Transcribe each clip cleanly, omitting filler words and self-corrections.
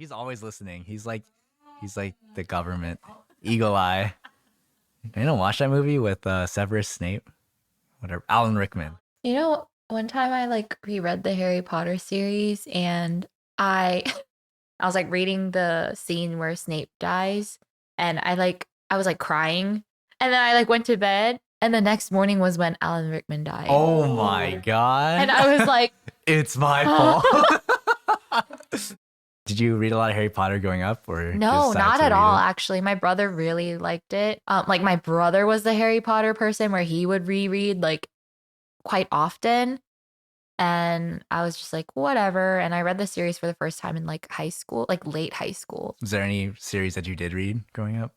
He's always listening. He's like the government. Eagle Eye. I didn't watch that movie with Severus Snape. Whatever. Alan Rickman. You know, one time I like reread the Harry Potter series and I I was like reading the scene where Snape dies and I was like crying and then I like went to bed and the next morning was when Alan Rickman died. Oh my god. And I was like, it's my fault. Did you read a lot of Harry Potter growing up or no, just not at read all. it? Actually, my brother really liked it. Like my brother was the Harry Potter person where he would reread like quite often. And I was just like, whatever. And I read the series for the first time in like high school, like late high school. Was there any series that you did read growing up?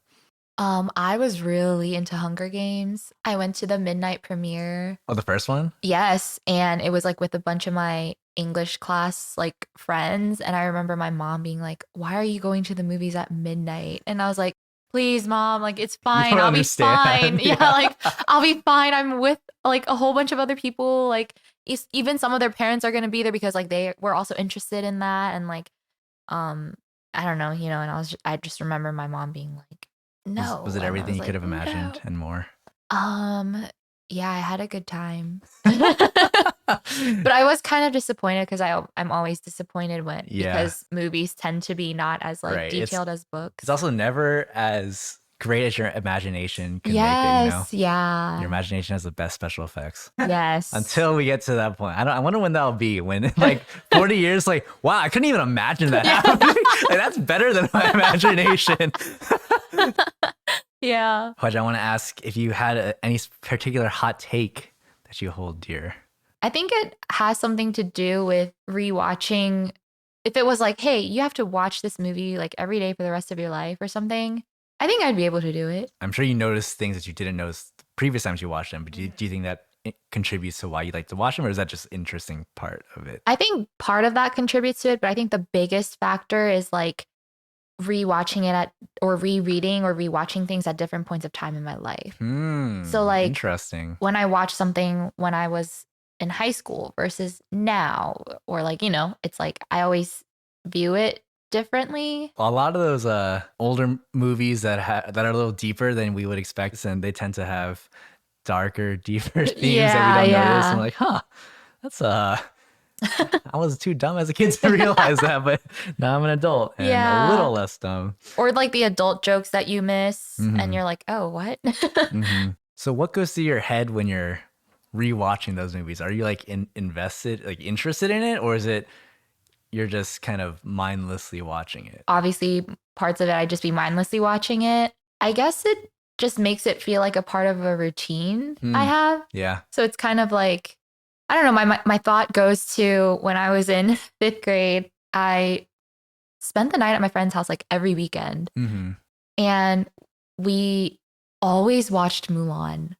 I was really into Hunger Games. I went to the midnight premiere. Oh, the first one? Yes, and it was like with a bunch of my English class like friends, and I remember my mom being like, "Why are you going to the movies at midnight?" And I was like, "Please, mom, like it's fine. I'll be fine." Yeah, like I'll be fine. I'm with like a whole bunch of other people. Like even some of their parents are going to be there because like they were also interested in that and like um I don't know, and I just remember my mom being like, "No." Was it And I everything was you like, could have imagined "No." and more? Yeah, I had a good time. But I was kind of disappointed because I'm always disappointed Yeah, because movies tend to be not as like right. detailed as It's books. also never as great as your imagination can make it, Yes, Your yeah. imagination has the best special effects. Yes. Until we get to that point. I wonder when that'll be. When like 40 years, like, wow, I couldn't even imagine that Yeah. happening. Like, that's better than my imagination. Yeah. Hwaj, I want to ask if you had any particular hot take that you hold dear. I think it has something to do with rewatching. If it was like, hey, you have to watch this movie like every day for the rest of your life or something, I think I'd be able to do it. I'm sure you noticed things that you didn't notice the previous times you watched them, but do you think that it contributes to why you like to watch them, or is that just interesting part of it? I think part of that contributes to it, but I think the biggest factor is like rewatching it at or rereading or rewatching things at different points of time in my life. So like Interesting. when I watched something when I was in high school versus now, or like, it's like I always view it differently. A lot of those older movies that are a little deeper than we would expect, and they tend to have darker, deeper themes that we don't notice. And we're like, huh, that's I was too dumb as a kid to realize that, but now I'm an adult and a little less dumb. Or like the adult jokes that you miss and you're like, oh, what? So what goes through your head when you're rewatching those movies? Are you like invested, like interested in it, or is it you're just kind of mindlessly watching it? Obviously, parts of it, I'd just be mindlessly watching it. I guess it just makes it feel like a part of a routine I have. Yeah. So it's kind of like, I don't know, my thought goes to when I was in 5th grade, I spent the night at my friend's house like every weekend. And we always watched Mulan.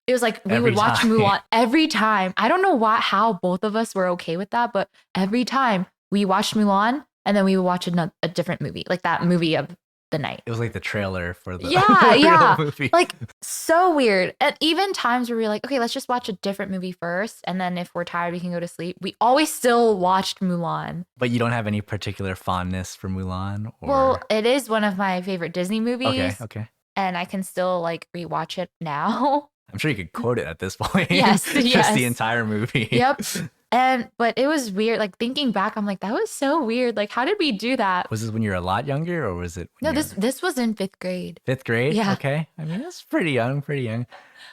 It was like we would watch Mulan every time. I don't know how both of us were okay with that, but every time we watched Mulan and then we would watch a different movie, like that movie of the night. It was like the trailer for the yeah. movie. Like so weird. And even times where we're like, okay, let's just watch a different movie first. And then if we're tired, we can go to sleep. We always still watched Mulan. But you don't have any particular fondness for Mulan? Or... Well, it is one of my favorite Disney movies. Okay. And I can still like rewatch it now. I'm sure you could quote it at this point. Yes. Just the entire movie. Yep. But it was weird. Like thinking back, I'm like, that was so weird. Like, how did we do that? Was this when you were a lot younger, or was it? No, this was in 5th grade. 5th grade? Yeah. Okay. I mean, that's pretty young.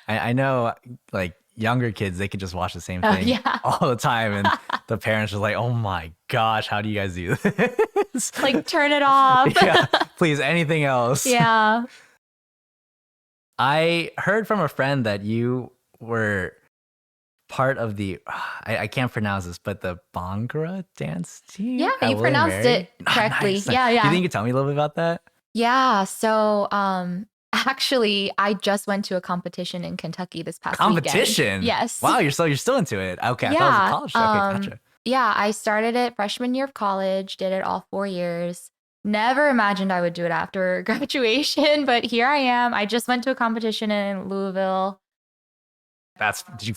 I know, like younger kids, they could just watch the same thing all the time, and the parents are like, "Oh my gosh, how do you guys do this? Like, turn it off." Yeah, please, anything else? Yeah. I heard from a friend that you were part of the I can't pronounce this, but the Bhangra dance team. Yeah, you pronounced it correctly. Nice. Yeah. Do you think you could tell me a little bit about that? Yeah. So actually I just went to a competition in Kentucky this past competition. Weekend. Yes. Wow, you're still into it. Okay, I thought it was a college show. Okay, gotcha. Yeah, I started it freshman year of college, did it all 4 years. Never imagined I would do it after graduation, but here I am. I just went to a competition in Louisville. Did you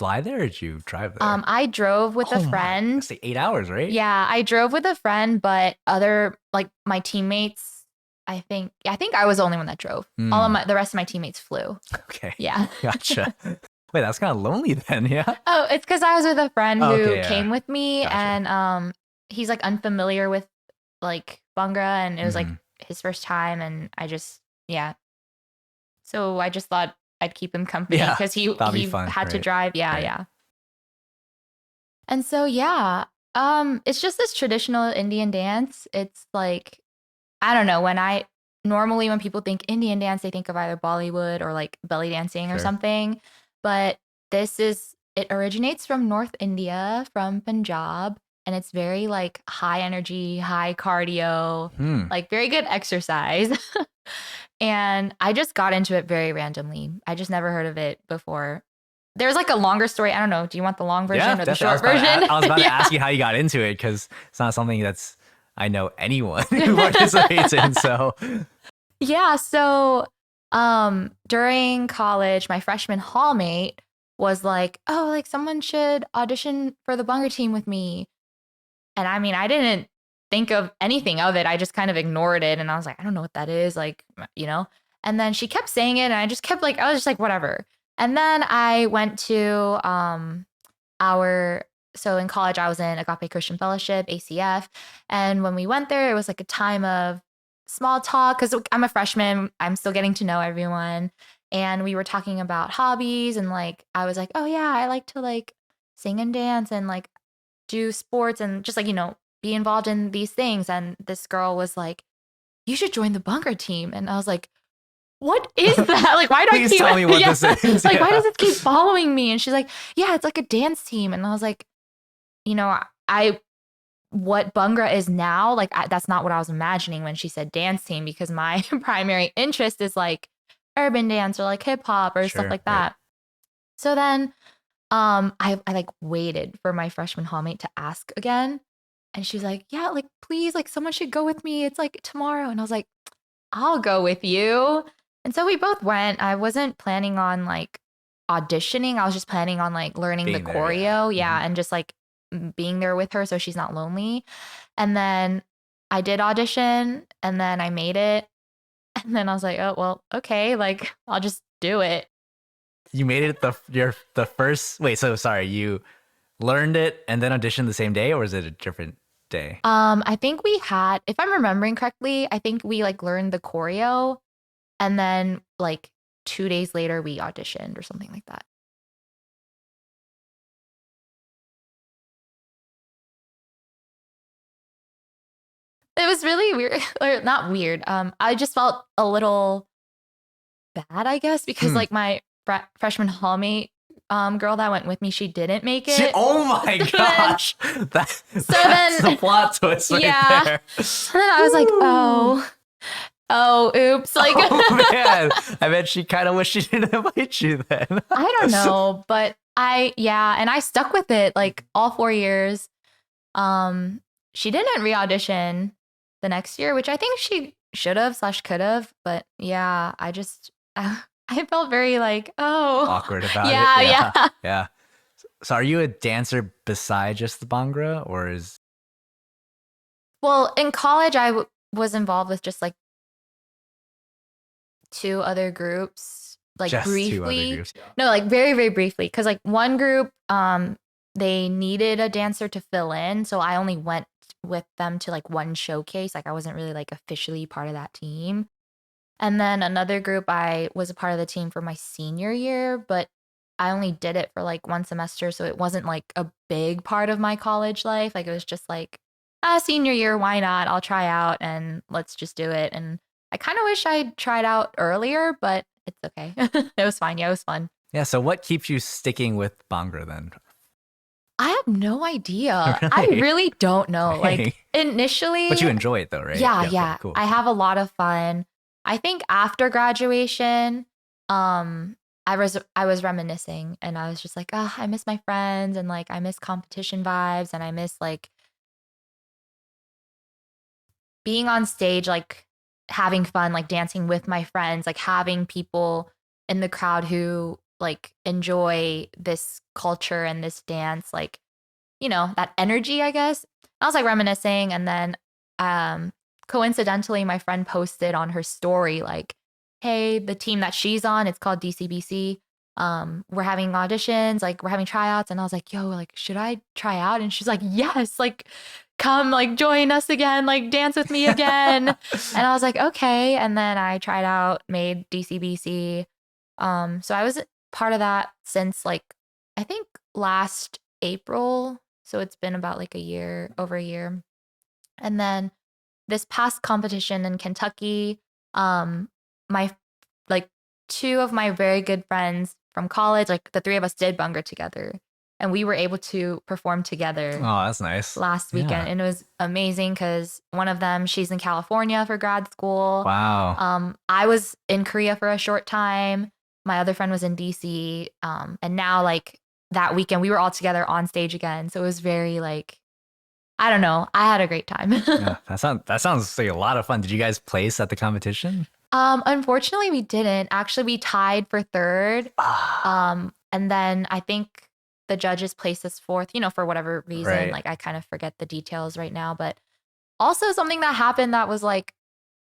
fly there or did you drive there? I drove with a Oh my, friend. that's like 8 hours, right? Yeah, I drove with a friend, but other like my teammates, I think I was the only one that drove. All of Hmm. the rest of my teammates flew. Okay. Yeah. Gotcha. Wait, that's kind of lonely then, yeah? Oh, it's because I was with a friend Oh, who okay, yeah. came with me, Gotcha. and he's like unfamiliar with like Bhangra, and it was like Hmm. his first time, and I just yeah. So I just thought I'd keep him company Yeah, because he that'll be he fun, had to right? drive. Yeah, Right. yeah. And so yeah, it's just this traditional Indian dance. It's like I don't know when people think Indian dance, they think of either Bollywood or like belly dancing or Sure. something. But it originates from North India, from Punjab, and it's very like high energy, high cardio, Hmm. like very good exercise. And I just got into it very randomly. I just never heard of it before. There's like a longer story. I don't know. Do you want the long Yeah, version or the definitely. short version? I was about to Yeah. ask you how you got into it because it's not something that's I know anyone who participates in. So, Yeah, so during college, my freshman hallmate was like, "Oh, like someone should audition for the Bhangra team with me." And I mean, I didn't think of anything of it. I just kind of ignored it and I was like, "I don't know what that is." Like, you know. And then she kept saying it and I just kept like I was just like, "Whatever." And then I went to our so in college I was in Agape Christian Fellowship, ACF, and when we went there it was like a time of small talk cuz I'm a freshman, I'm still getting to know everyone, and we were talking about hobbies and like I was like, "Oh yeah, I like to like sing and dance and like do sports and just like, be involved in these things." And this girl was like, "You should join the bunker team." And I was like, what is that? Like, why do I please keep, tell me what yeah, this is. like, why Yeah. does it keep following me? And she's like, yeah, it's like a dance team. And I was like, you know, I, what Bhangra is now, like, that's not what I was imagining when she said dance team because my primary interest is like urban dance or like hip hop or stuff Sure. like Right. that. So then, I like waited for my freshman hallmate to ask again. And she's like, yeah, like, please, like, someone should go with me. It's like tomorrow. And I was like, I'll go with you. And so we both went. I wasn't planning on like auditioning. I was just planning on like learning the Being there. Yeah. choreo. Hmm. Yeah. And just like being there with her so she's not lonely. And then I did audition and then I made it. And then I was like, oh, well, okay. Like I'll just do it. You made it the first. Wait. So sorry. You learned it and then auditioned the same day, or is it a different day? I think we had, if I'm remembering correctly, I think we like learned the choreo and then like 2 days later we auditioned or something like that. It was really weird, or not weird. I just felt a little bad, I guess, because Hmm. like my freshman hallmate, girl that went with me, she didn't make it. Oh my So then, gosh. That's the so then, plot twist right yeah. there. So then I was like, Woo. oh, oops. Like, Oh man. I bet she kind of wished she didn't invite you then. I don't know, but yeah, and I stuck with it like all 4 years. Um, she didn't re-audition the next year, which I think she should have slash could have. But yeah, I felt very like, oh, Awkward about it. yeah, Yeah. yeah. Yeah. So are you a dancer beside just the Bhangra or is Well, in college, was involved with just like two other groups, like just two other briefly. groups? Yeah. No, like very, very briefly. Cause like one group, they needed a dancer to fill in. So I only went with them to like one showcase. Like I wasn't really like officially part of that team. And then another group, I was a part of the team for my senior year, but I only did it for like one semester. So it wasn't like a big part of my college life. Like it was just like, senior year, why not? I'll try out and let's just do it. And I kind of wish I'd tried out earlier, but it's okay. It was fine. Yeah, it was fun. Yeah. So what keeps you sticking with Bhangra then? I have no idea. I Really? really don't know. Like Dang. But you initially, enjoy it though, right? yeah, Yeah. Okay. yeah. Cool. I have a lot of fun. I think after graduation, I was reminiscing and I was just like, oh, I miss my friends and like I miss competition vibes and I miss like being on stage, like having fun, like dancing with my friends, like having people in the crowd who like enjoy this culture and this dance, like, that energy, I guess. I was like reminiscing, and then um coincidentally my friend posted on her story like, hey, the team that she's on, it's called DCBC. We're having auditions, like we're having tryouts, and I was like, yo, like, should I try out? And she's like, yes, like come like join us again, like dance with me again. And I was like, okay. And then I tried out, made DCBC. So I was part of that since like I think last April. So it's been about like a year, over a year. And then this past competition in Kentucky, my like two of my very good friends from college, like the three of us did Bhangra together, and we were able to perform together Oh, that's nice. last Yeah. weekend. And it was amazing because one of them, she's in California for grad school. Wow. I was in Korea for a short time. My other friend was in DC. And now like that weekend we were all together on stage again. So it was very like, I don't know. I had a great time. Yeah, that sounds like a lot of fun. Did you guys place at the competition? Unfortunately we didn't. Actually, we tied for third. Ah, And then I think the judges placed us fourth, for whatever reason. right. Like I kind of forget the details right now, but also something that happened that was like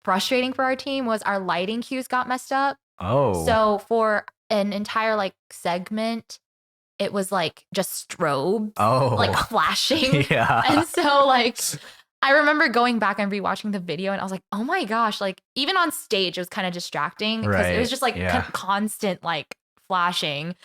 frustrating for our team was our lighting cues got messed up. Oh. So for an entire like segment, it was like just strobes like Oh. flashing. Yeah. And so like I remember going back and rewatching the video and I was like, "Oh my gosh, like even on stage it was kind of distracting because it was Right. just like Yeah. constant like flashing."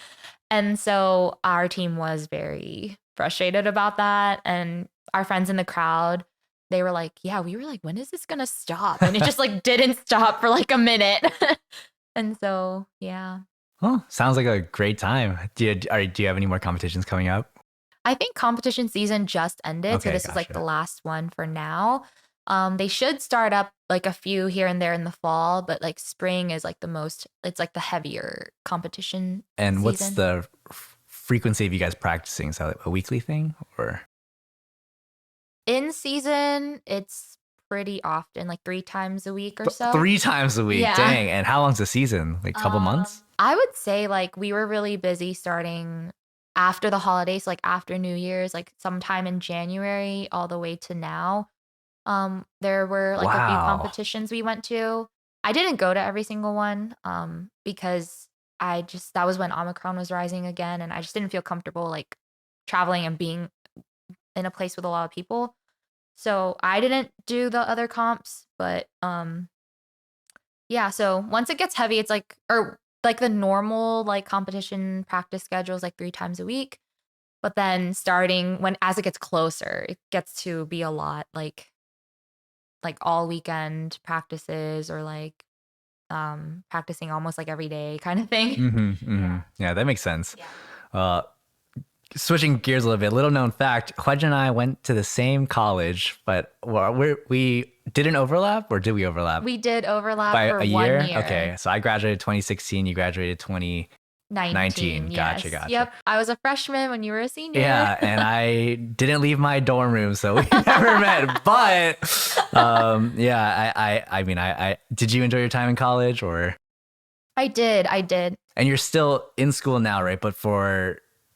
And so our team was very frustrated about that. And our friends in the crowd, they were like, yeah, we were like, when is this going to stop? And it just like didn't stop for like a minute. And so, yeah, Oh, sounds like a great time. Do you have any more competitions coming up? I think competition season just ended. So Okay, this is like the gotcha. last one for now. They should start up like a few here and there in the fall, but like spring is like the most, it's like the heavier competition And what's season. the frequency of you guys practicing? Is that a weekly thing or In season, it's pretty often, like 3 times a week or so. 3 times a week? Yeah. Dang. And how long's the season? Like a couple months? I would say, like, we were really busy starting after the holidays, like, after New Year's, like, sometime in January all the way to now. There were, like, a few Wow. competitions we went to. I didn't go to every single one, because that was when Omicron was rising again, and I just didn't feel comfortable, like, traveling and being in a place with a lot of people. So I didn't do the other comps, but yeah, so once it gets heavy, it's like or like the normal like competition practice schedule is like 3 times a week, but then starting when as it gets closer, it gets to be a lot like all weekend practices or like practicing almost like every day kind of thing. Mm-hmm. Yeah. Mm-hmm. Yeah, that makes sense. Yeah. Uh, Switching gears a little bit, little known fact, Hwejean and I went to the same college, but we didn't overlap, or did we overlap? We did overlap By for a 1 year? year. Okay. So I graduated 2016, you graduated 2019. 19, Gotcha, yes. gotcha. Yep. I was a freshman when you were a senior. Yeah, and I didn't leave my dorm room, so we never met. But yeah, I did you enjoy your time in college or I did. I did. and you're still in school now, right? But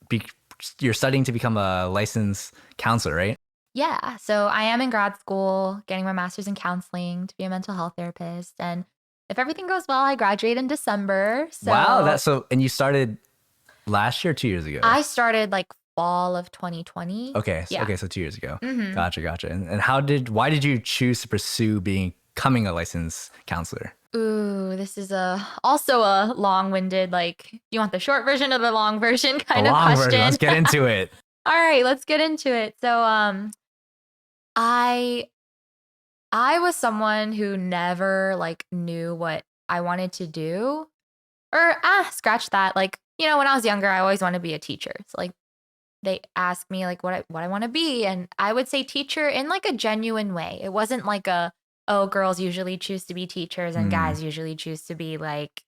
be, you're studying to become a licensed counselor, right? Yeah. So I am in grad school, getting my master's in counseling to be a mental health therapist. And if everything goes well, I graduate in December. Wow, So and you started last year or 2 years ago? I started like fall of 2020. Okay, Yeah. okay, so 2 years ago. Hmm. Gotcha. And why did you choose to pursue becoming a licensed counselor? Ooh, this is also a long-winded, like, you want the short version or the long version The kind of long version. Let's question. get into it. All right, let's get into it. So I I was someone who never like knew what I wanted to do. Or scratch that. Like, when I was younger, I always wanted to be a teacher. So like they asked me like what I want to be, and I would say teacher in like a genuine way. It wasn't like a, oh, girls usually choose to be teachers and Hmm. guys usually choose to be like,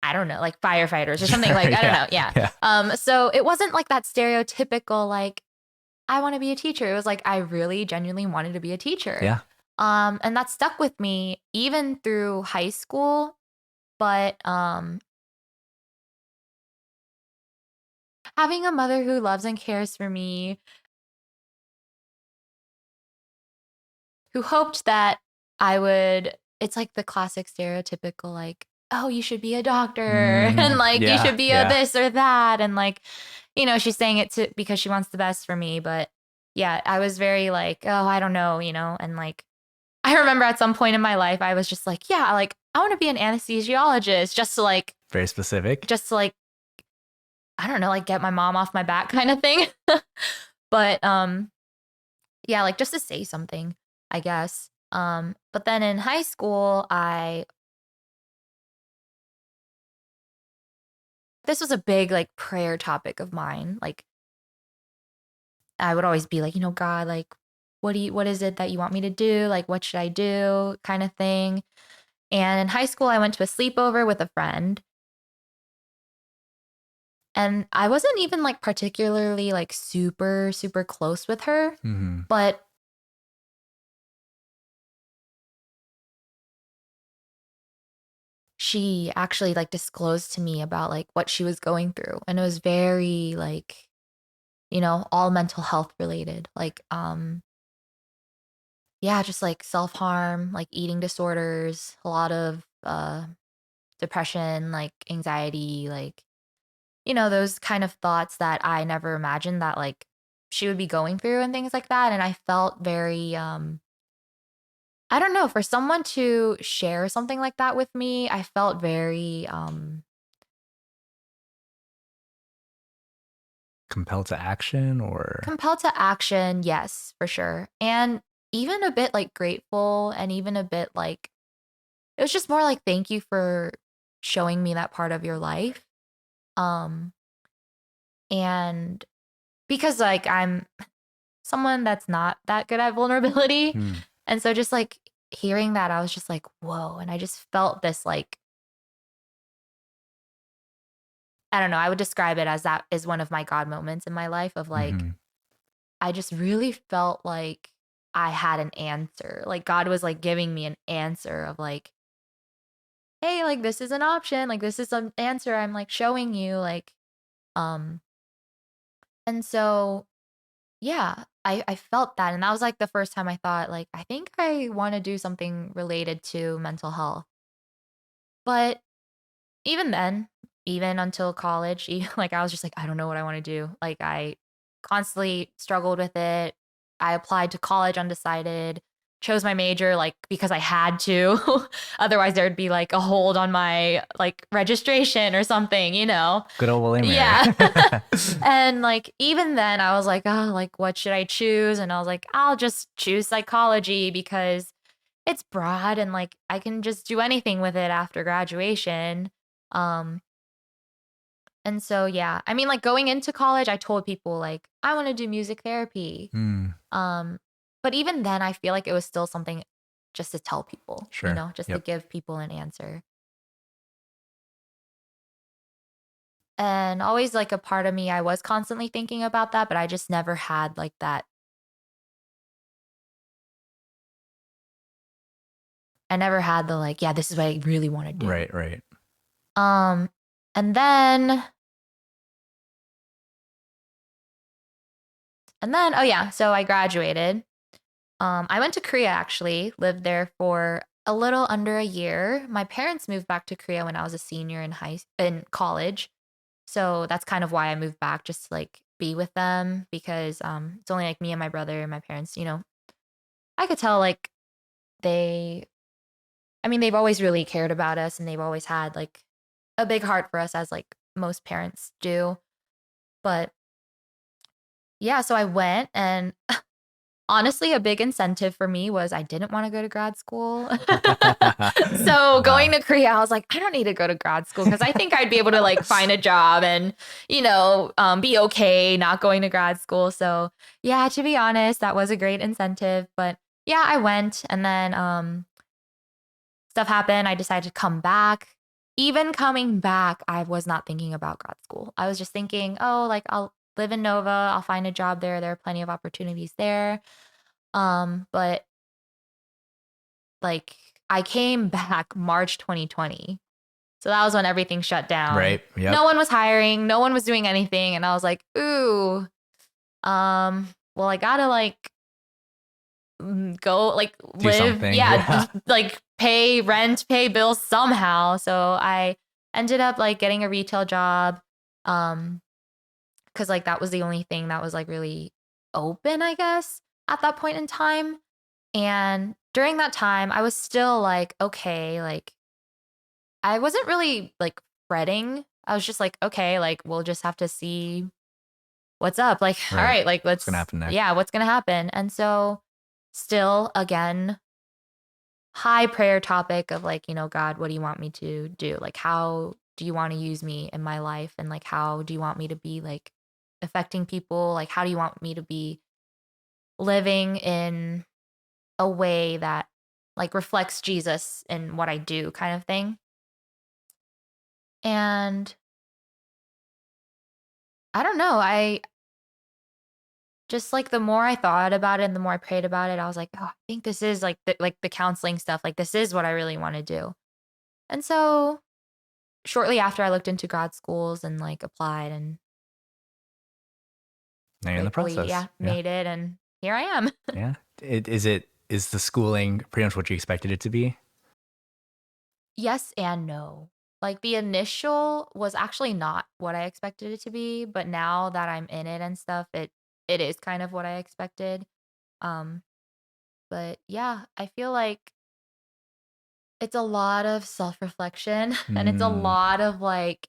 I don't know, like firefighters or something, like I don't Yeah, know. Yeah. yeah. So it wasn't like that stereotypical like I want to be a teacher. It was like I really genuinely wanted to be a teacher. Yeah. And that stuck with me even through high school. But having a mother who loves and cares for me, who hoped that I would, it's like the classic stereotypical, like, oh, you should be a doctor and like you Yeah, should be a yeah. this or that. And like, she's saying it to because she wants the best for me. But yeah, I was very like, oh, I don't know, and like I remember at some point in my life, I was just like, yeah, like I want to be an anesthesiologist Very specific. just to like, I don't know, like get my mom off my back kind of thing. But yeah, like just to say something, I guess. But then in high school, this was a big like prayer topic of mine. Like I would always be like, God, like what is it that you want me to do? Like what should I do? Kind of thing. And in high school, I went to a sleepover with a friend. And I wasn't even like particularly like super, super close with her, but she actually like disclosed to me about like what she was going through. And it was very like, all mental health related. Like, yeah, just like self-harm, like eating disorders, a lot of depression, like anxiety, like, those kind of thoughts that I never imagined that like she would be going through and things like that. And I felt very I don't know, for someone to share something like that with me, I felt very Compelled to action or compelled to action, yes, for sure. And even a bit like grateful and even a bit like it was just more like thank you for showing me that part of your life. Um and because like I'm someone that's not that good at vulnerability. And so just like hearing that, I was just like, whoa. And I just felt this like, I don't know, I would describe it as that is one of my God moments in my life of like, I just really felt like I had an answer. Like God was like giving me an answer of like, hey, like this is an option. Like this is an answer I'm like showing you. Like, um, and so yeah, I felt that. And that was like the first time I thought, like, I think I want to do something related to mental health. But even then, even until college, like I was just like, I don't know what I want to do. Like I constantly struggled with it. I applied to college undecided, chose my major like because I had to. Otherwise there would be like a hold on my like registration or something. good old Willie Mary. Yeah. And like even then I was like, oh, like what should I choose? And I was like, I'll just choose psychology because it's broad and like I can just do anything with it after graduation. Um and so yeah, I mean like going into college I told people like I want to do music therapy. Um but even then I feel like it was still something just to tell people, Sure. just to Yep. give people an answer. And always like a part of me I was constantly thinking about that, but I just never had like that. I never had the like, yeah, this is what I really want to do. Right, right. Um and then oh yeah, so I graduated. I went to Korea actually, lived there for a little under a year. My parents moved back to Korea when I was a senior in college. So that's kind of why I moved back just to like be with them because it's only like me and my brother and my parents. I could tell like they I mean they've always really cared about us and they've always had like a big heart for us as like most parents do. But yeah, so I went and honestly, a big incentive for me was I didn't wanna go to grad school. So, going Wow. to Korea, I was like, "I don't need to go to grad school because I think I'd be able to, like, find a job and, be okay not going to grad school." So, yeah, to be honest, that was a great incentive, but yeah, I went and then, stuff happened, I decided to come back. Even coming back, I was not thinking about grad school. I was just thinking, "Oh, like, I'll live in Nova, I'll find a job there are plenty of opportunities there." But like I came back March 2020 So that was when everything shut down. Right. Yep. No one was hiring, no one was doing anything. And I was like, ooh, well, I gotta like go like Do live, something. yeah, Yeah. like pay rent, pay bills somehow. So I ended up like getting a retail job. Um, because like that was the only thing that was like really open, I guess, at that point in time. And during that time, I was still like, okay, like I wasn't really like fretting. I was just like, okay, like we'll just have to see what's up. Like, all Right. right, like What's gonna let's, happen next? yeah, what's gonna happen? And so, still, again, high prayer topic of like, God, what do you want me to do? Like, how do you want to use me in my life? And like, how do you want me to be like affecting people? Like, how do you want me to be living in a way that like reflects Jesus in what I do, kind of thing? And I don't know. I just like the more I thought about it and the more I prayed about it, I was like, oh, I think this is like the counseling stuff. Like this is what I really want to do. And so shortly after I looked into grad schools and like applied and Now you're in the gratefully, process. yeah, Yeah. made it and here I am. Yeah. Is the schooling pretty much what you expected it to be? Yes and no. Like the initial was actually not what I expected it to be, but now that I'm in it and stuff, it is kind of what I expected. Um but yeah, I feel like it's a lot of self-reflection and it's a Mm, lot of like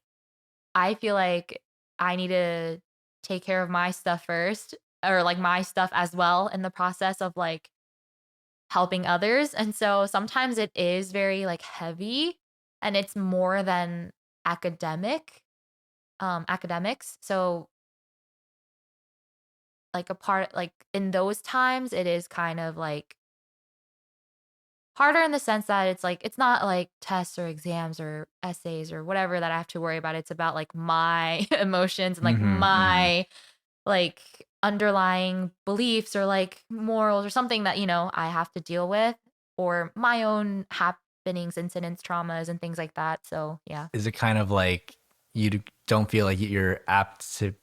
I feel like I need to take care of my stuff first or like my stuff as well in the process of like helping others. And so sometimes it is very like heavy and it's more than academics. So like a part like in those times it is kind of like harder in the sense that it's like it's not like tests or exams or essays or whatever that I have to worry about. It's about like my emotions and like mhm, mhm. my like underlying beliefs or like morals or something that, I have to deal with or my own happenings, incidents, traumas and things like that. So, yeah. Is it kind of like don't feel like you're apt to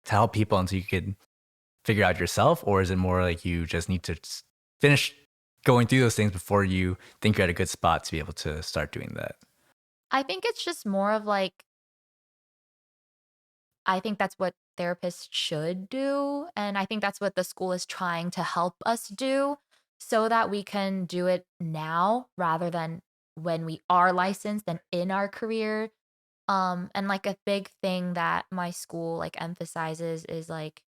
help people until you could figure out yourself, or is it more like you just need to finish going through those things before you think you're at a good spot to be able to start doing that? I think it's just more of like I think that's what therapists should do. And I think that's what the school is trying to help us do so that we can do it now rather than when we are licensed and in our career. And like a big thing that my school like emphasizes is like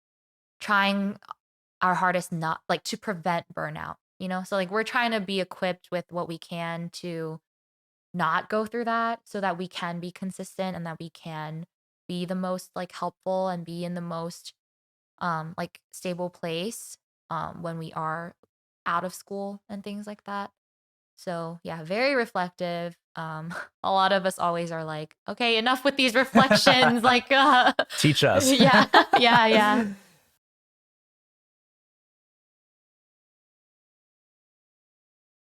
trying our hardest not like to prevent burnout. So like we're trying to be equipped with what we can to not go through that so that we can be consistent and that we can be the most like helpful and be in the most like stable place when we are out of school and things like that. So yeah, very reflective. A lot of us always are like, okay, enough with these reflections. Like, Teach us. yeah, yeah, yeah.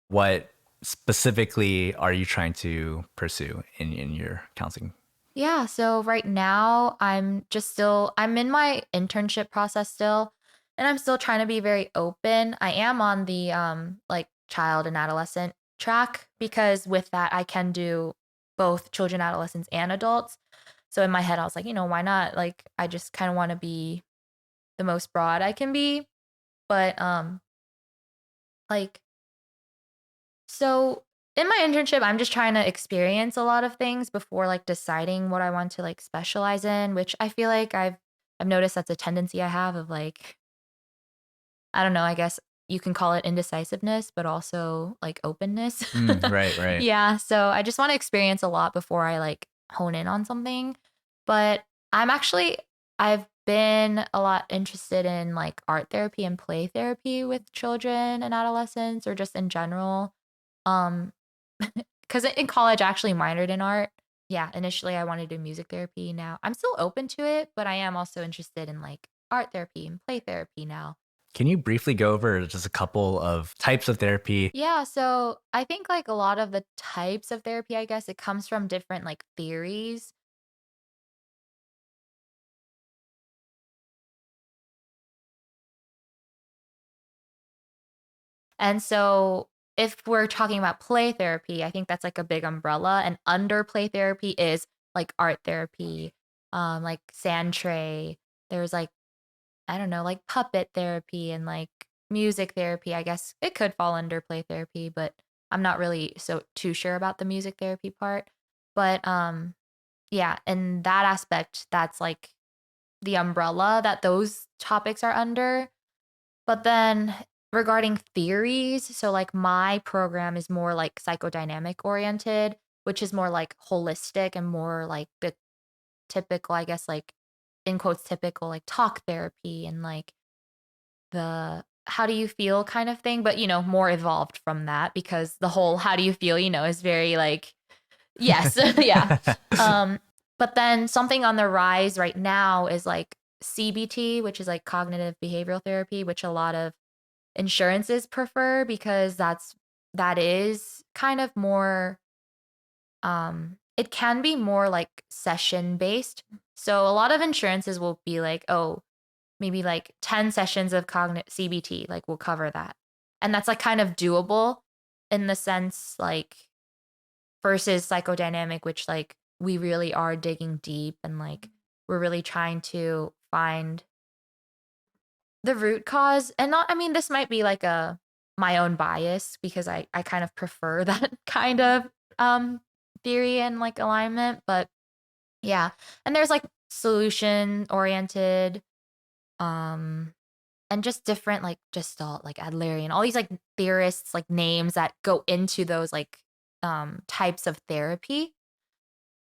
What specifically are you trying to pursue in your counseling? Yeah, so right now I'm in my internship process still and I'm still trying to be very open. I am on the like child and adolescent track because with that I can do both children, adolescents and adults. So in my head I was like, why not? Like I just kind of want to be the most broad I can be, but like so in my internship, I'm just trying to experience a lot of things before like deciding what I want to like specialize in, which I feel like I've noticed that's a tendency I have of like I don't know, I guess you can call it indecisiveness, but also like openness. Right, right. Yeah, so I just want to experience a lot before I like hone in on something. But I've been a lot interested in like art therapy and play therapy with children and adolescents or just in general. Um because in college I actually minored in art. Yeah, initially I wanted to do music therapy. Now I'm still open to it, but I am also interested in like art therapy and play therapy now. Can you briefly go over just a couple of types of therapy? Yeah, so I think like a lot of the types of therapy, I guess it comes from different like theories. And so if we're talking about play therapy, I think that's like a big umbrella. And under play therapy is like art therapy, like sand tray. There's like, I don't know, like puppet therapy and like music therapy. I guess it could fall under play therapy, but I'm not really so too sure about the music therapy part. But yeah, in that aspect, that's like the umbrella that those topics are under. But then regarding theories, so like my program is more like psychodynamic oriented, which is more like holistic and more like the typical, I guess, like in quotes, typical like talk therapy and like the how do you feel kind of thing, but more evolved from that because the whole how do you feel, is very like, yes, yeah. Um, but then something on the rise right now is like CBT, which is like cognitive behavioral therapy, which a lot of insurances prefer because that is kind of more it can be more like session based. So a lot of insurances will be like, oh, maybe like 10 sessions of cognitive CBT like will cover that. And that's like kind of doable in the sense like versus psychodynamic, which like we really are digging deep and like we're really trying to find the root cause. And not, I mean, this might be like a my own bias because I kind of prefer that kind of theory and like alignment, but yeah. And there's like solution oriented um and just different like Gestalt, like Adlerian, all these like theorists like names that go into those like types of therapy.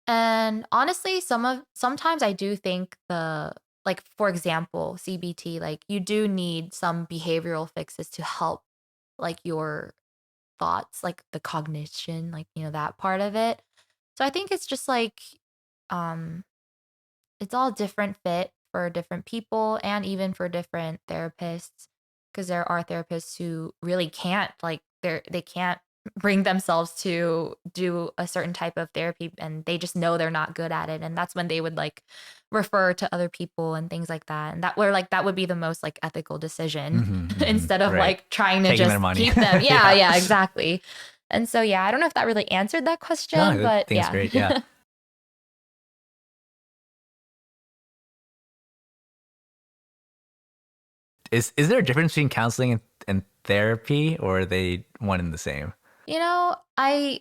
And honestly, sometimes I do think the like for example, CBT, like you do need some behavioral fixes to help like your thoughts, like the cognition, like that part of it. So I think it's just like um it's all different fit for different people and even for different therapists because there are therapists who really can't like they can't bring themselves to do a certain type of therapy and they just know they're not good at it and that's when they would like refer to other people and things like that and that where like that would be the most like ethical decision instead of Right. like trying to Taking their just money. keep them. Yeah, Yeah. yeah, exactly. And so yeah, I don't know if that really answered that No, question, I but think it's yeah. great. Yeah. Is there a difference between counseling and therapy, or are they one and the same? you know i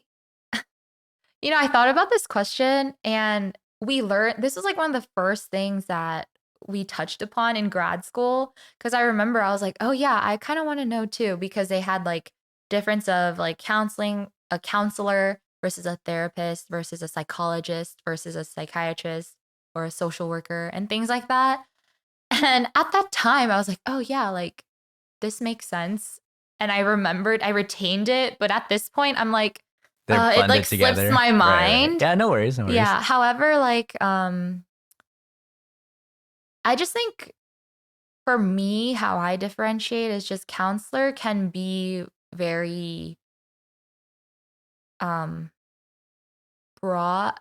I thought about this question and we learned this was like one of the first things that we touched upon in grad school because I remember I was like, "Oh yeah, I kind of want to know too" because they had like difference of like counseling, a counselor versus a therapist versus a psychologist versus a psychiatrist or a social worker and things like that. And at that time I was like, "Oh yeah, like this makes sense." And I retained it, but at this point I'm like They're it like blended slips together. my Right, right. mind. Yeah, no worries, no worries. Yeah, however, like, I just think for me, how I differentiate is just counselor can be very, um, broad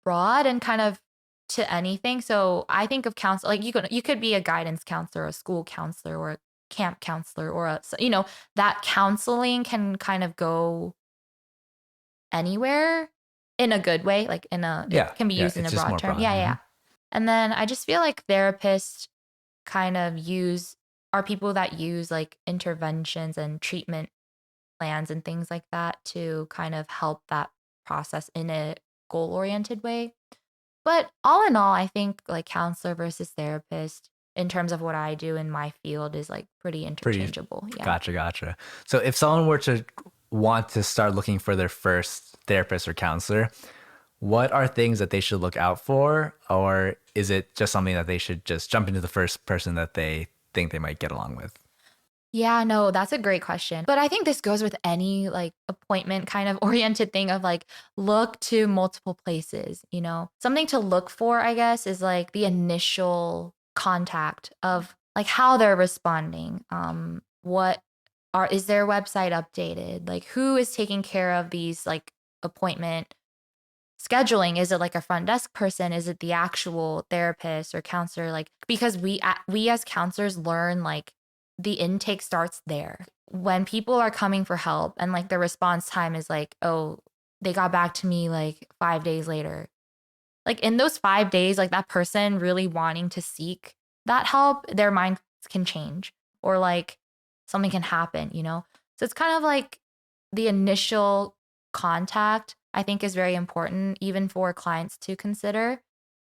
broad and kind of to anything. So, I think of counsel like, you could be a guidance counselor, a school counselor, or a camp counselor, or that counseling can kind of go anywhere in a good way, like, it Yeah, can be yeah. used in It's a just broad more term. broad. Yeah, yeah, yeah. And then I just feel like therapists kind of use are people that use like interventions and treatment plans and things like that to kind of help that process in a goal-oriented way. But all in all, I think like counselor versus therapist in terms of what I do in my field is like pretty Pretty. interchangeable. Yeah. Gotcha, gotcha. So if someone were to want to start looking for their first therapist or counselor, what are things that they should look out for? Or is it just something that they should just jump into the first person that they think they might get along with? Yeah, no, that's a great question. But I think this goes with any like appointment kind of oriented thing of like look to multiple places. Something to look for, I guess, is like the initial contact of like how they're responding. What are is their website updated? Like who is taking care of these like appointment scheduling? Is it like a front desk person? Is it the actual therapist or counselor? Like because we as counselors learn like the intake starts there. When people are coming for help and like the response time is like, oh, they got back to me like 5 days later. Like in those 5 days, like that person really wanting to seek that help, their mind can change or like something can happen, you know? So it's kind of like the initial contact, I think is very important, even for clients to consider.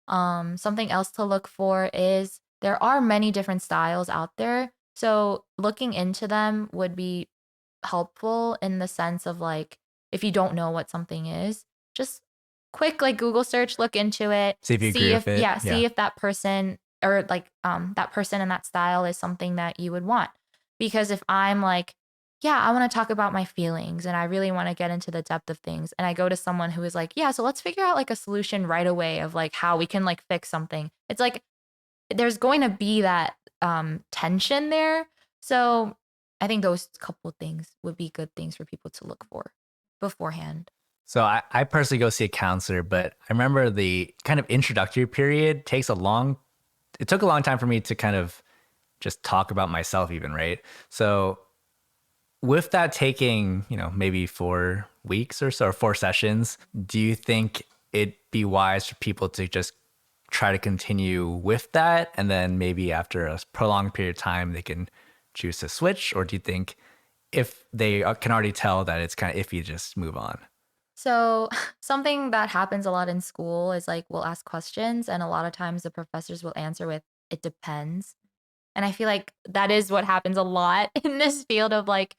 Something else to look for is there are many different styles out there. So looking into them would be helpful in the sense of like if you don't know what something is, just quick like Google search, look into it, See if you agree see if with it. see if that person or like that person and that style is something that you would want. Because if I'm like, yeah, I want to talk about my feelings and I really want to get into the depth of things and I go to someone who is like, yeah, so let's figure out like a solution right away of like how we can like fix something. It's like there's going to be that tension there. So I think those couple things would be good things for people to look for beforehand. So I personally go see a counselor, but I remember the kind of introductory period it took a long time for me to kind of just talk about myself even, right? So with that taking, maybe 4 weeks or so, or 4 sessions, do you think it'd be wise for people to just try to continue with that? And then maybe after a prolonged period of time, they can choose to switch? Or do you think if they can already tell that it's kind of iffy, just move on? So something that happens a lot in school is like we'll ask questions and a lot of times the professors will answer with it depends. And I feel like that is what happens a lot in this field of like,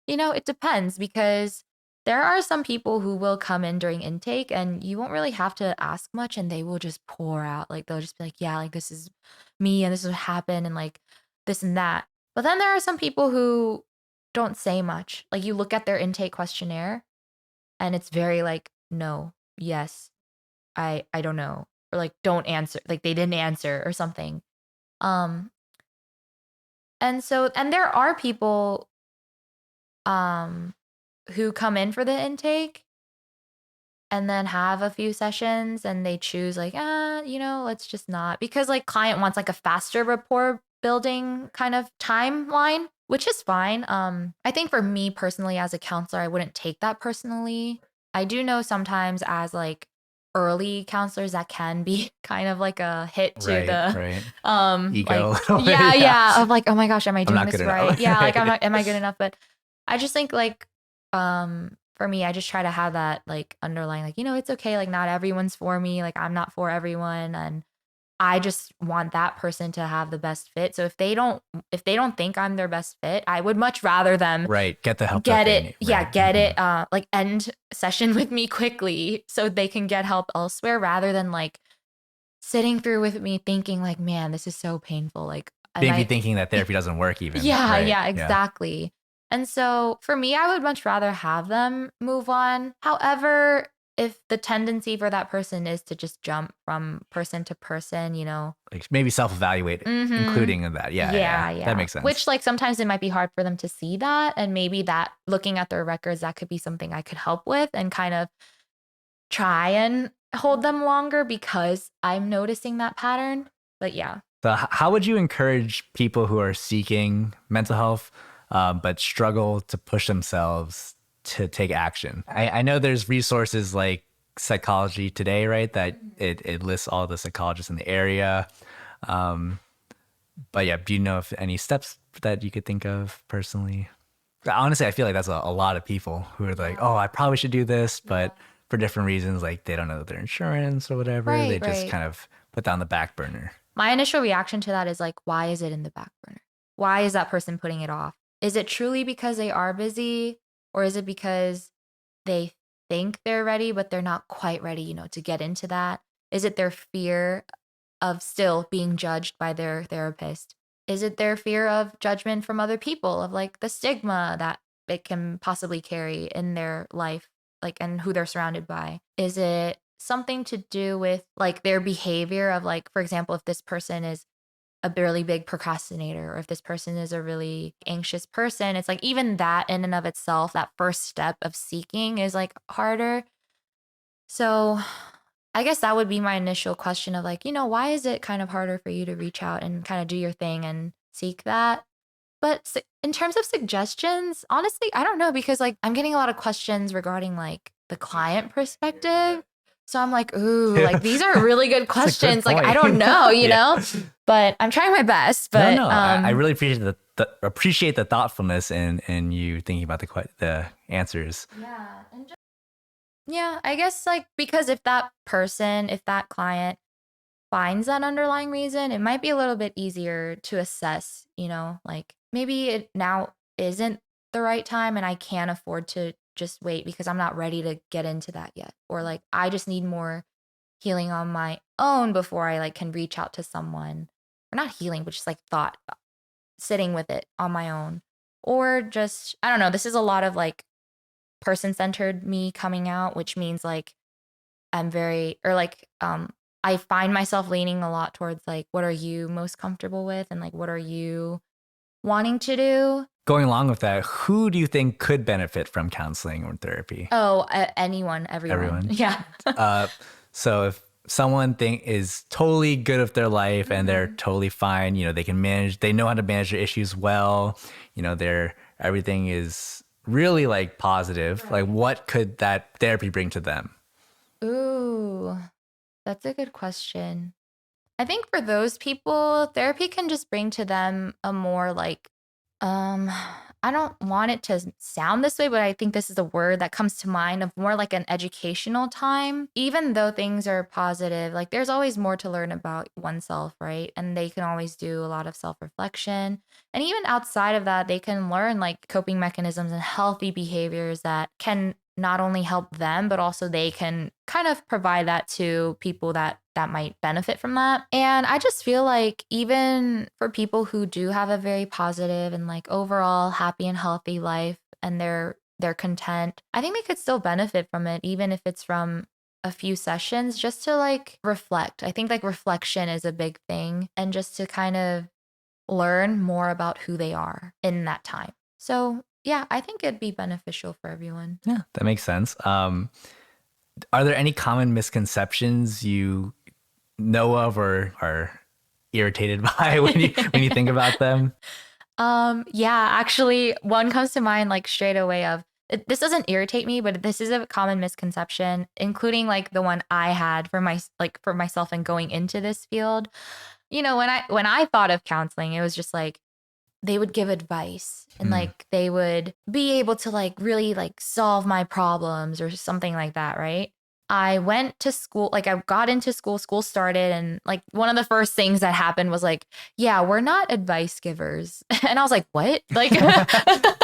it depends because there are some people who will come in during intake and you won't really have to ask much and they will just pour out. Like they'll just be like, yeah, like this is me and this is what happened and like this and that. But then there are some people who don't say much. Like you look at their intake questionnaire and it's very like, no, yes, I don't know. Or like don't answer. Like they didn't answer or something. Um and there are people um who come in for the intake and then have a few sessions and they choose like, let's just not because like client wants like a faster rapport building kind of timeline, which is fine. I think for me personally as a counselor, I wouldn't take that personally. I do know sometimes as like early counselors that can be kind of like a hit to Right, the right. like Ego a little bit. yeah, Yeah. yeah, of like, oh my gosh, am I I'm doing not good this right? enough. Yeah, like I'm Right. not am I good enough? But I just think like for me, I just try to have that like underlying, like, it's okay. Like, not everyone's for me. Like, I'm not for everyone. And I just want that person to have the best fit. So if they don't think I'm their best fit, I would much rather them Right. Get the help that get they it. need. Yeah, Right. get it. Like end session with me quickly so they can get help elsewhere rather than like sitting through with me thinking like, man, this is so painful. Like, am Maybe I thinking that therapy doesn't work even. yeah, Right. yeah, Yeah. exactly. And so for me, I would much rather have them move on. However, if the tendency for that person is to just jump from person to person, Like maybe self-evaluate, mm-hmm. including in that. Yeah. Yeah. Yeah, That yeah. makes sense. Which like sometimes it might be hard for them to see that. And maybe that looking at their records, that could be something I could help with and kind of try and hold them longer because I'm noticing that pattern. But yeah. So, how would you encourage people who are seeking mental health, but struggle to push themselves to take action? I know there's resources like Psychology Today, right? That it lists all the psychologists in the area. Um, but yeah, do you know if any steps that you could think of personally? Honestly, I feel like that's a lot of people who are like, oh, Yeah. I probably should do this, Yeah. but for different reasons, like they don't know their insurance or whatever, Right, they just right. kind of put down the back burner. My initial reaction to that is like, why is it in the back burner? Why is that person putting it off? Is it truly because they are busy or is it because they think they're ready, but they're not quite ready, to get into that? Is it their fear of still being judged by their therapist? Is it their fear of judgment from other people, of like the stigma that it can possibly carry in their life, like, and who they're surrounded by? Is it something to do with like their behavior of like, for example, if this person is a really big procrastinator, or if this person is a really anxious person, it's like even that in and of itself, that first step of seeking is like harder. So I guess that would be my initial question of like, why is it kind of harder for you to reach out and kind of do your thing and seek that? But in terms of suggestions, honestly, I don't know because like I'm getting a lot of questions regarding like the client perspective. So I'm like, ooh, like these are really good That's a good questions. Like I point. don't know, Yeah. but I'm trying my best. No, But no, I really appreciate the thoughtfulness and you thinking about the answers. yeah, and just yeah, I guess like because if that client finds that underlying reason, it might be a little bit easier to assess, like maybe it now isn't the right time and I can't afford to just wait because I'm not ready to get into that yet. Or like I just need more healing on my own before I like can reach out to someone. Or not healing, but just like thought, sitting with it on my own. Or just, I don't know, this is a lot of like person centered me coming out, which means like I'm very, or like, I find myself leaning a lot towards like, what are you most comfortable with? And like, what are you wanting to do? Going along with that, who do you think could benefit from counseling or therapy? Oh, anyone, everyone. Everyone. Yeah. Uh, so if someone is totally good with their life and they're totally fine, they know how to manage their issues well, everything is really like positive. Right. Like what could that therapy bring to them? Ooh, that's a good question. I think for those people, therapy can just bring to them a more like, um, I don't want it to sound this way, but I think this is a word that comes to mind of more like an educational time. Even though things are positive, like there's always more to learn about oneself, right? And they can always do a lot of self reflection. And even outside of that, they can learn like coping mechanisms and healthy behaviors that can not only help them, but also they can kind of provide that to people that might benefit from that. And I just feel like even for people who do have a very positive and like overall happy and healthy life and they're content, I think they could still benefit from it even if it's from a few sessions just to like reflect. I think like reflection is a big thing and just to kind of learn more about who they are in that time. So, yeah, I think it'd be beneficial for everyone. Yeah, that makes sense. Are there any common misconceptions you know of or are irritated by when you think about them? Yeah, actually, one comes to mind like straight away of this doesn't irritate me, but this is a common misconception, including like the one I had for for myself and going into this field. When I thought of counseling, it was just like they would give advice and Hmm. like they would be able to like really like solve my problems or something like that, right? I went to school, like I got into school started, and like one of the first things that happened was like, yeah, we're not advice givers. And I was like, what? Like,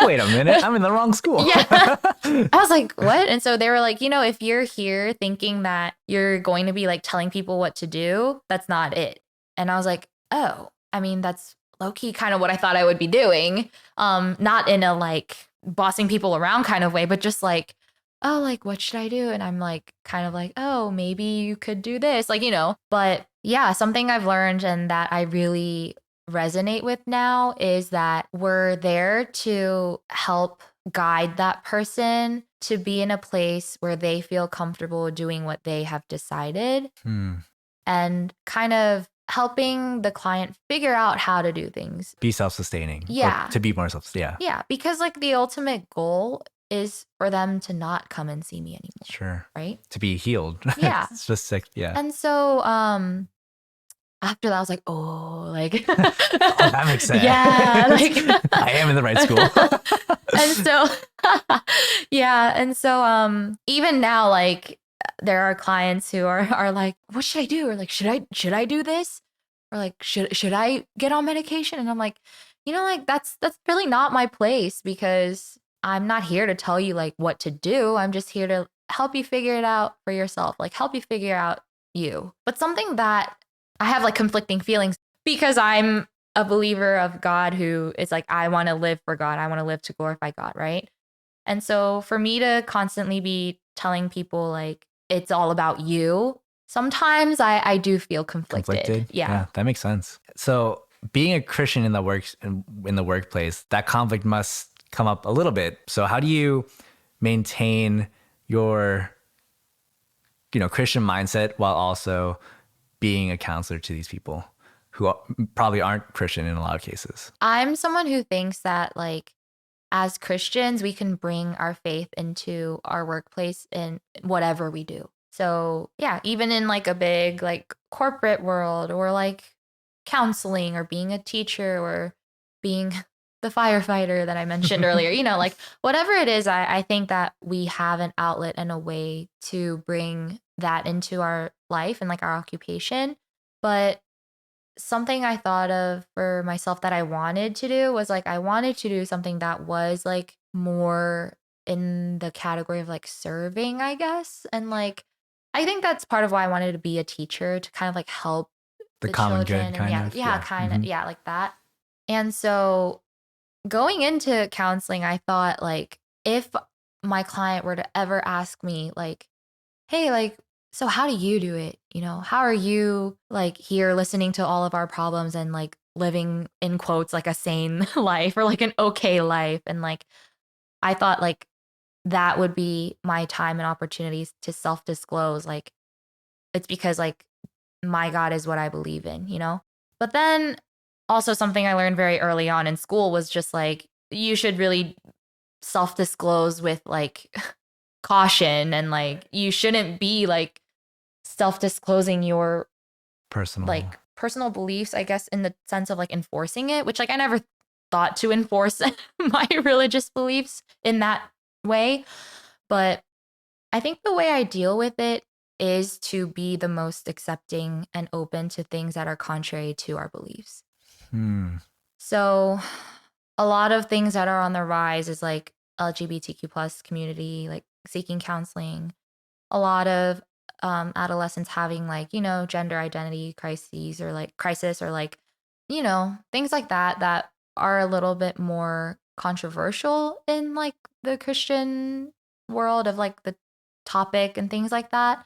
Wait a minute, I'm in the wrong school. yeah. I was like, what? And so they were like, if you're here thinking that you're going to be like telling people what to do, that's not it. And I was like, oh, I mean, that's low key kind of what I thought I would be doing. Not in a like bossing people around kind of way, but just like, oh, like, what should I do? And I'm like, kind of like, oh, maybe you could do this, like, But yeah, something I've learned and that I really resonate with now is that we're there to help guide that person to be in a place where they feel comfortable doing what they have decided Hmm. and kind of helping the client figure out how to do things. Be self-sustaining or Yeah. to be more yeah. Yeah. Because like the ultimate goal is for them to not come and see me anymore. Sure. Right. To be healed. Yeah. It's just like, yeah. And so, after that, I was like, oh, like, Oh, that makes sense. yeah, like, I am in the right school. and so, yeah. And so, even now, like, there are clients who are like, what should I do? Or like, should I do this? Or like, should I get on medication? And I'm like, like that's really not my place because I'm not here to tell you like what to do. I'm just here to help you figure it out for yourself, like help you figure out you. But something that I have like conflicting feelings because I'm a believer of God who is like, I want to live for God. I want to live to glorify God, right? And so for me to constantly be telling people like it's all about you, sometimes I do feel conflicted. Conflicted. Yeah. Yeah, that makes sense. So being a Christian in the workplace, that conflict must come up a little bit. So how do you maintain your Christian mindset while also being a counselor to these people who probably aren't Christian in a lot of cases? I'm someone who thinks that like as Christians, we can bring our faith into our workplace in whatever we do. So, yeah, even in like a big like corporate world or like counseling or being a teacher or being the firefighter that I mentioned earlier, like whatever it is, I think that we have an outlet and a way to bring that into our life and like our occupation. But something I thought of for myself that I wanted to do was like I wanted to do something that was like more in the category of like serving, I guess. And like I think that's part of why I wanted to be a teacher to kind of like help The the common good children and kind yeah, of. yeah, Yeah. kind of yeah, like that. And so going into counseling, I thought like if my client were to ever ask me like, hey, like, so how do you do it? How are you like here listening to all of our problems and like living in quotes like a sane life or like an okay life? And like, I thought like that would be my time and opportunities to self disclose. Like, it's because like my God is what I believe in? But then also something I learned very early on in school was just like, you should really self disclose with like caution and like you shouldn't be like self disclosing your Personal. like personal beliefs, I guess, in the sense of like enforcing it, which like I never thought to enforce my religious beliefs in that way. But I think the way I deal with it is to be the most accepting and open to things that are contrary to our beliefs. Hmm. So a lot of things that are on the rise is like LGBTQ plus community, like seeking counseling, a lot of adolescents having like gender identity crises or like crisis or like things like that that are a little bit more controversial in like the Christian world of like the topic and things like that.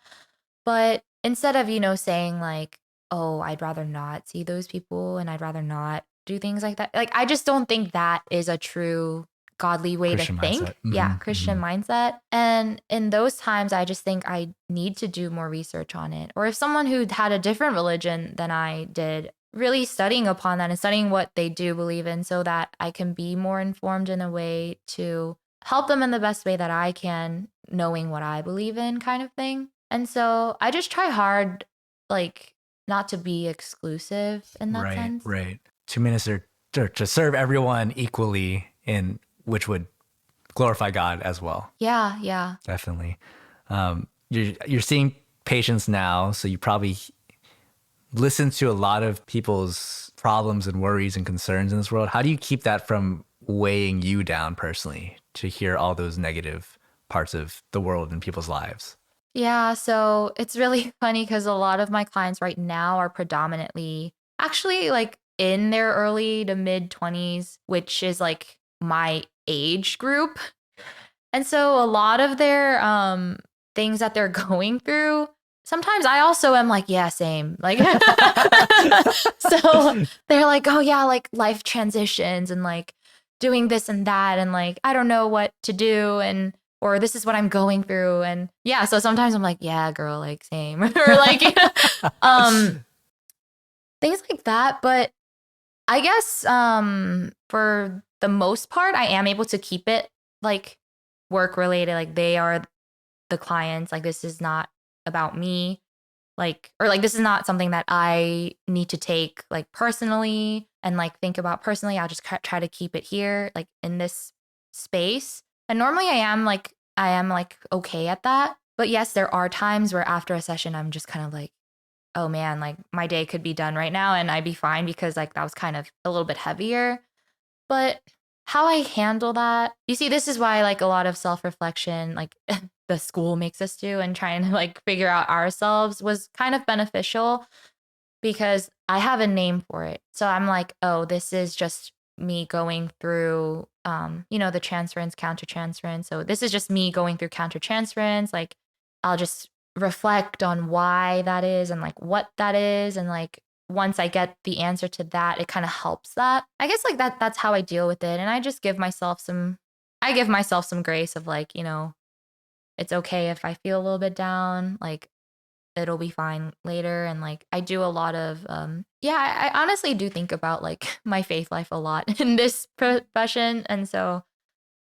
But instead of saying like, oh, I'd rather not see those people and I'd rather not do things like that, like I just don't think that is a true godly way to Christian mindset. think. Yeah, Hmm. Christian mindset. And in those times, I just think I need to do more research on it. Or if someone who had a different religion than I did, really studying upon that and studying what they do believe in so that I can be more informed in a way to help them in the best way that I can, knowing what I believe in, kind of thing. And so I just try hard, like, not to be exclusive in that Right, sense. right. To minister to serve everyone equally in which would glorify God as well. Yeah, yeah. Definitely. You're seeing patients now, so you probably listen to a lot of people's problems and worries and concerns in this world. How do you keep that from weighing you down personally to hear all those negative parts of the world and people's lives? Yeah, so it's really funny because a lot of my clients right now are predominantly actually like in their early to mid 20s, which is like my age group. And so a lot of their things that they're going through, sometimes I also am like, yeah, same. Like so they're like, "Oh yeah, like life transitions and like doing this and that and like I don't know what to do and or this is what I'm going through." And yeah, so sometimes I'm like, "Yeah, girl, like same." Or like um things like that, but I guess for the most part I am able to keep it like work related, like they are the clients, like this is not about me, like or like this is not something that I need to take like personally and like think about personally. I'll just try to keep it here like in this space. And normally I am like okay at that. But yes, there are times where after a session I'm just kind of like, oh man, like my day could be done right now and I'd be fine because like that was kind of a little bit heavier. But how I handle that, you see, this is why like a lot of self-reflection, like the school makes us do and trying to like figure out ourselves was kind of beneficial because I have a name for it. So I'm like, oh, this is just me going through the transference, countertransference. So this is just me going through countertransference. Like I'll just reflect on why that is and like what that is and like once I get the answer to that, it kind of helps that. I guess like that's how I deal with it. And I just I give myself some grace of like, it's okay if I feel a little bit down, like it'll be fine later. And like I do a lot of yeah, I honestly do think about like my faith life a lot in this profession. And so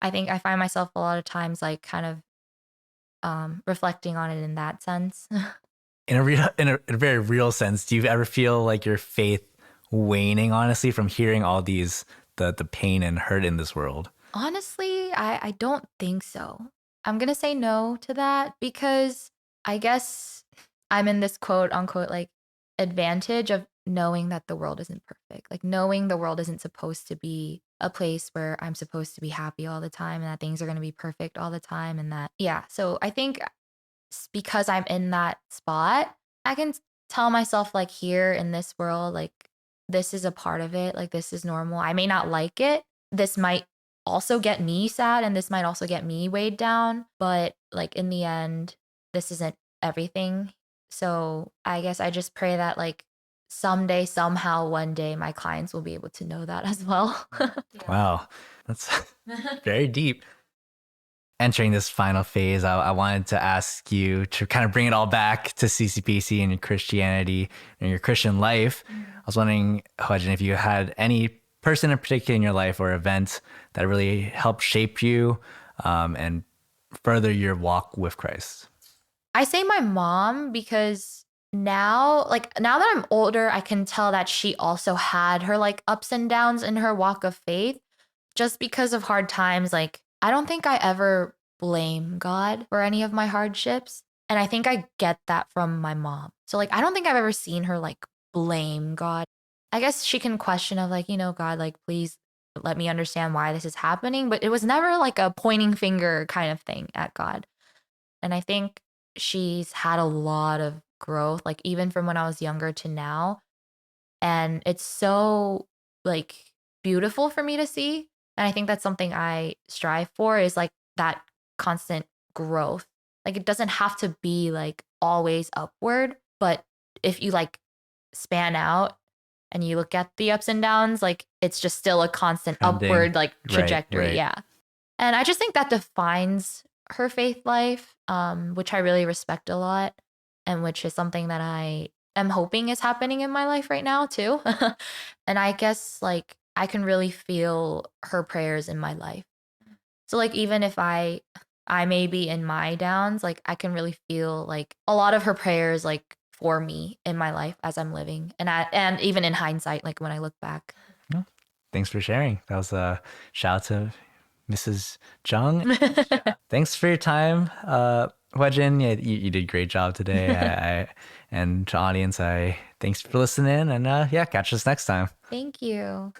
I think I find myself a lot of times like kind of reflecting on it in that sense. In a very real sense, do you ever feel like your faith waning, honestly, from hearing all these the pain and hurt in this world? Honestly, I don't think so. I'm gonna say no to that because I guess I'm in this quote unquote like advantage of knowing that the world isn't perfect. Like knowing the world isn't supposed to be a place where I'm supposed to be happy all the time and that things are gonna be perfect all the time and that yeah. So I think because I'm in that spot, I can tell myself like here in this world, like this is a part of it, like this is normal. I may not like it. This might also get me sad and this might also get me weighed down, but like in the end, this isn't everything. So I guess I just pray that like someday, somehow, one day, my clients will be able to know that as well. Wow, that's very deep. Entering this final phase, I wanted to ask you to kind of bring it all back to CCPC and your Christianity and your Christian life. I was wondering, Hwejean, if you had any person in particular in your life or event that really helped shape you and further your walk with Christ. I say my mom because now that I'm older, I can tell that she also had her like ups and downs in her walk of faith just because of hard times. Like, I don't think I ever blame God for any of my hardships. And I think I get that from my mom. So, like, I don't think I've ever seen her like blame God. I guess she can question of like, God, like, please let me understand why this is happening. But it was never like a pointing finger kind of thing at God. And I think she's had a lot of growth, like even from when I was younger to now. And it's so like beautiful for me to see. And I think that's something I strive for is like that constant growth. Like it doesn't have to be like always upward, but if you like span out and you look at the ups and downs, like it's just still a constant Trending. upward like Right, trajectory. right. Yeah. And I just think that defines her faith life, which I really respect a lot, and which is something that I am hoping is happening in my life right now too. And I guess like I can really feel her prayers in my life. So like even if I may be in my downs, like I can really feel like a lot of her prayers like for me in my life as I'm living. And even in hindsight, like when I look back. Well, thanks for sharing. That was a shout out to Mrs. Jung. Thanks for your time, Hwejean. Yeah, you did a great job today. And to audience, thanks for listening. And yeah, catch us next time. Thank you.